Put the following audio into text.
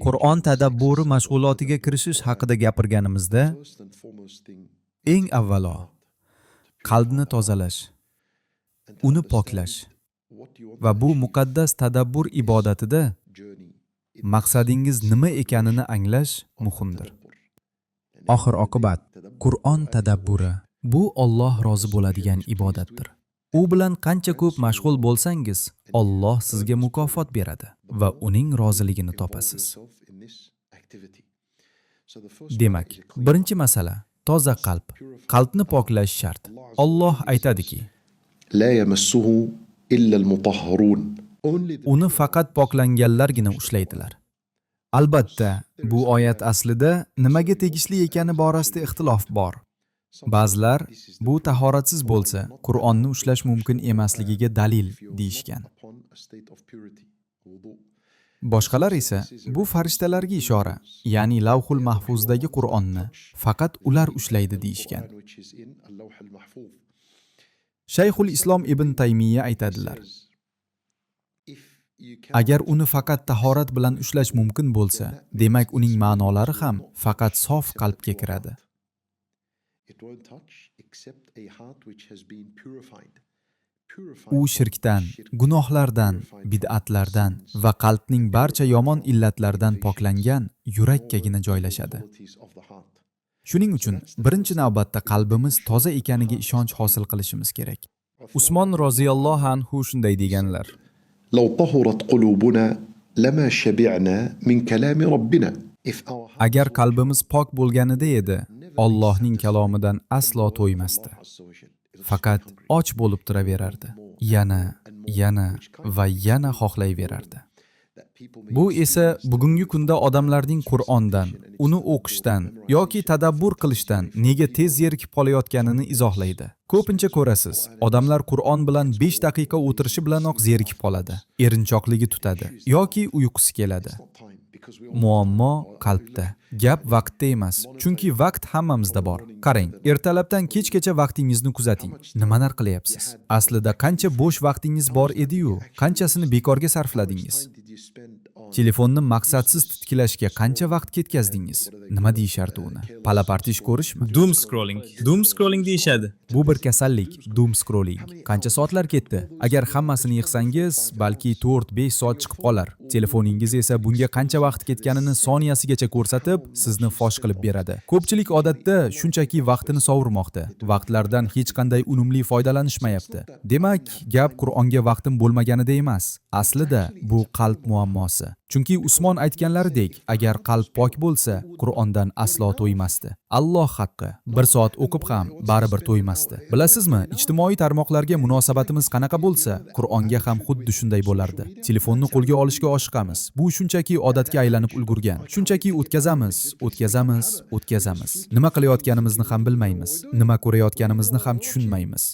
Qur'on tadabburi mashg'ulotiga kirishish haqida gapirganimizda, eng avvalo qalbni tozalash, uni poklash va bu muqaddas tadabbur ibodatida maqsadingiz nima ekanini anglash muhimdir. Oxir-oqibat, Qur'on tadabburi bu Alloh rozi bo'ladigan ibodatdir. U bilan qancha ko'p mashg'ul bo'lsangiz, Alloh sizga mukofot beradi va uning roziligini topasiz. Demak, birinchi masala toza qalb. Qalbni poklash shart. Alloh aytadiki: لا يمسه إلا المطهرون. uni faqat poklanganlargina ushlaydilar. Albatta, bu oyat aslida nimaga tegishli ekani borasida ixtilof bor. Ba'zilar bu tahoratsiz bo'lsa, Qur'onni ushlash mumkin emasligiga dalil deyishgan. Boshqalar esa bu farishtalarga ishora, ya'ni Lavhul Mahfuzdagi Qur'onni faqat ular ushlaydi deyishgan. Shayxul Islom ibn Taymiyya aytadilar: agar uni faqat tahorat bilan ushlash mumkin bo'lsa, demak uning ma'nolari ham faqat sof qalbga kiradi. U shirkdan, gunohlardan, bid'atlardan va qalbning barcha yomon illatlaridan poklangan yurakkagina joylashadi. Shuning uchun birinchi navbatda qalbimiz toza ekaniga ishonch hosil qilishimiz kerak. Usmon roziyallohu anhu shunday deganlar: لو طهرت قلوبنا لما شبعنا من كلام ربنا. agar qalbimiz pok bo'lganida edi, Allohning kalomidan aslo to'ymasdi. Faqat och bo'lib turaverardi. Yana va yana xohlayverardi. Bu esa bugungi kunda odamlarning Qur'ondan, uni o'qishdan yoki tadabbur qilishdan nega tez zerikib qolayotganini izohlaydi. Ko'pincha ko'rasiz, odamlar Qur'on bilan 5 daqiqa o'tirishi bilanoq zerikib qoladi, erinchoqligi tutadi yoki uyqusi keladi. Muammo qalbda. Gap vaqtda emas, chunki vaqt hammamizda bor. Qarang, ertalabdan kechgacha vaqtingizni kuzating. Nimalar qilyapsiz? Aslida qancha bo'sh vaqtingiz bor edi-yu, qanchasini bekorga sarfladingiz? Telefonni maqsadsiz titkilashga qancha vaqt ketkazdingiz? Nima deyishardi uni? Palapartish ko'rishmi? Doom scrolling deyishadi. Bu bir kasallik, doom scrolling. Qancha soatlar ketdi? Agar hammasini yig'sangiz, balki 4-5 soat chiqib qolar. Telefoningiz esa bunga qancha vaqt ketganini soniyasigacha ko'rsatib, sizni fosh qilib beradi. Ko'pchilik odatda shunchaki vaqtini sovurmoqda. Vaqtlardan hech qanday unumli foydalanishmayapti. Demak, gap Qur'onga vaqtim bo'lmaganida emas. Aslida bu qalb muammosi. Chunki Usmon aytganlaridek, agar qalb pok bo'lsa, Qur'ondan aslo to'ymasdi. Alloh haqqi, 1 soat o'qib ham baribir to'ymasdi. Bilasizmi, ijtimoiy tarmoqlarga munosabatimiz qanaqa bo'lsa, Qur'onga ham xuddi shunday bo'lardi. Telefonni qo'lga olishga oshiqamiz. Bu shunchaki odatga aylanib ulgurgan. Shunchaki o'tkazamiz. Nima qilayotganimizni ham bilmaymiz. Nima ko'rayotganimizni ham tushunmaymiz.